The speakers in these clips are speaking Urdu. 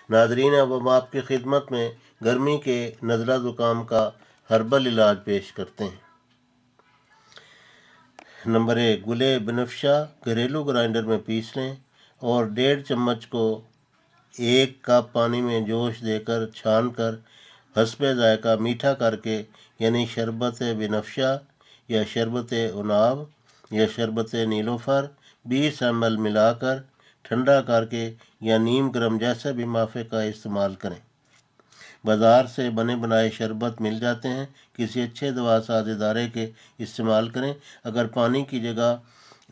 ناظرین، اب ہم آپ کی خدمت میں گرمی کے نزلہ زکام کا ہربل علاج پیش کرتے ہیں۔ نمبر 1، گلے بنفشہ گھریلو گرائنڈر میں پیس لیں اور 1.5 چمچ کو 1 کپ پانی میں جوش دے کر چھان کر حسب ذائقہ میٹھا کر کے، یعنی شربت بنفشہ یا شربت عناب یا شربت نیلوفر 20 ml ملا کر ٹھنڈا کر کے یا نیم گرم جیسا بھی مافے کا استعمال کریں۔ بازار سے بنے بنائے شربت مل جاتے ہیں، کسی اچھے دوا ساز ادارے کے استعمال کریں۔ اگر پانی کی جگہ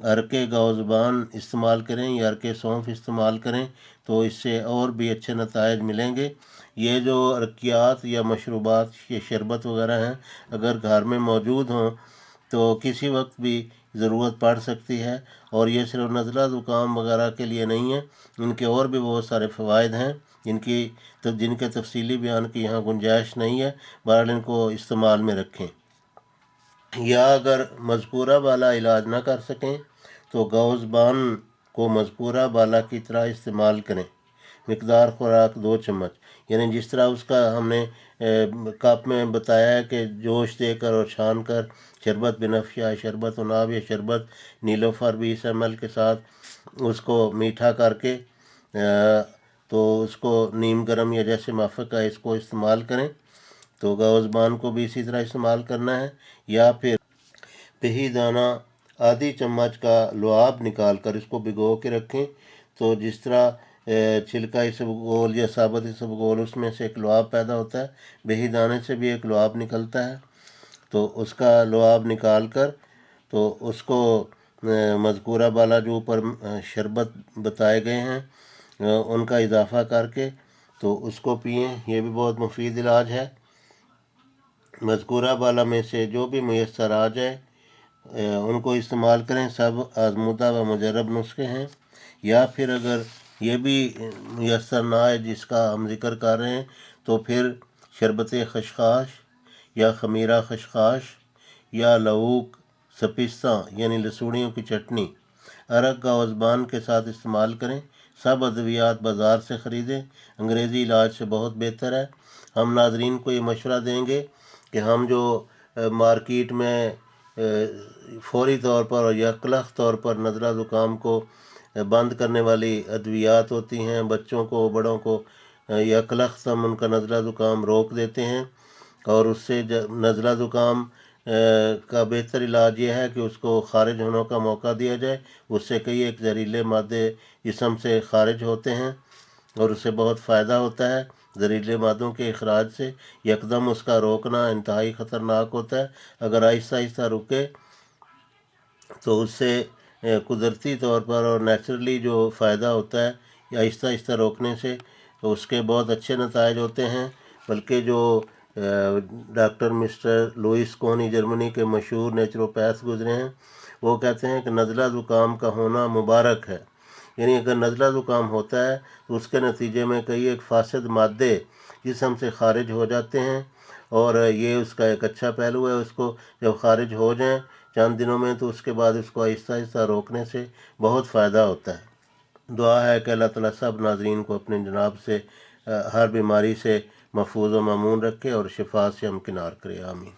عرقِ گاؤزبان استعمال کریں یا عرقِ سونف استعمال کریں تو اس سے اور بھی اچھے نتائج ملیں گے۔ یہ جو عرقیات یا مشروبات یہ شربت وغیرہ ہیں، اگر گھر میں موجود ہوں تو کسی وقت بھی ضرورت پڑ سکتی ہے، اور یہ صرف نزلہ زکام وغیرہ کے لیے نہیں ہے، ان کے اور بھی بہت سارے فوائد ہیں جن کے تفصیلی بیان کی یہاں گنجائش نہیں ہے، بہرحال ان کو استعمال میں رکھیں۔ یا اگر مذکورہ بالا علاج نہ کر سکیں تو گاؤزبان کو مذکورہ بالا کی طرح استعمال کریں۔ مقدار خوراک 2 چمچ، یعنی جس طرح اس کا ہم نے کپ میں بتایا ہے کہ جوش دے کر اور چھان کر شربت بنفشہ، شربت عناب یا شربت نیلوفر 20 ml کے ساتھ اس کو میٹھا کر کے تو اس کو نیم گرم یا جیسے مافک کا اس کو استعمال کریں، تو گاؤزبان کو بھی اسی طرح استعمال کرنا ہے۔ یا پھر پہی دانہ آدھی چمچ کا لعاب نکال کر اس کو بھگو کے رکھیں، تو جس طرح چھلکا اسبگول یا ثابت اسبگول اس میں سے ایک لعاب پیدا ہوتا ہے، بہی دانے سے بھی ایک لعاب نکلتا ہے، تو اس کا لعاب نکال کر تو اس کو مذکورہ بالا جو اوپر شربت بتائے گئے ہیں ان کا اضافہ کر کے تو اس کو پئیں۔ یہ بھی بہت مفید علاج ہے۔ مذکورہ بالا میں سے جو بھی میسر آ جائے ان کو استعمال کریں، سب آزمودہ و مجرب نسخے ہیں۔ یا پھر اگر یہ بھی میسر نہ آئے جس کا ہم ذکر کر رہے ہیں تو پھر شربت خشخاش یا خمیرہ خشخاش یا لعوق سپستہ یعنی لسوڑیوں کی چٹنی عرق گاؤزبان کے ساتھ استعمال کریں۔ سب ادویات بازار سے خریدیں، انگریزی علاج سے بہت بہتر ہے۔ ہم ناظرین کو یہ مشورہ دیں گے کہ ہم جو مارکیٹ میں فوری طور پر اور یکلخت طور پر نزلہ زکام کو بند کرنے والی ادویات ہوتی ہیں، بچوں کو بڑوں کو یکلخت ہم ان کا نزلہ زکام روک دیتے ہیں، اور اس سے نزلہ زکام کا بہتر علاج یہ ہے کہ اس کو خارج ہونے کا موقع دیا جائے۔ اس سے کئی ایک زہریلے مادے جسم سے خارج ہوتے ہیں اور اس سے بہت فائدہ ہوتا ہے۔ زہریلے مادوں کے اخراج سے یکدم اس کا روکنا انتہائی خطرناک ہوتا ہے۔ اگر آہستہ آہستہ رکے تو اس سے قدرتی طور پر اور نیچرلی جو فائدہ ہوتا ہے یا آہستہ آہستہ روکنے سے تو اس کے بہت اچھے نتائج ہوتے ہیں۔ بلکہ جو ڈاکٹر مسٹر لوئس کونی جرمنی کے مشہور نیچروپیتھ گزرے ہیں، وہ کہتے ہیں کہ نزلہ زکام کا ہونا مبارک ہے، یعنی اگر نزلہ زکام ہوتا ہے تو اس کے نتیجے میں کئی ایک فاسد مادے جسم سے خارج ہو جاتے ہیں، اور یہ اس کا ایک اچھا پہلو ہے۔ اس کو جب خارج ہو جائیں چند دنوں میں تو اس کے بعد اس کو آہستہ آہستہ روکنے سے بہت فائدہ ہوتا ہے۔ دعا ہے کہ اللہ تعالیٰ سب ناظرین کو اپنے جناب سے ہر بیماری سے محفوظ و مامون رکھے اور شفا سے ہمکنار کرے، آمین۔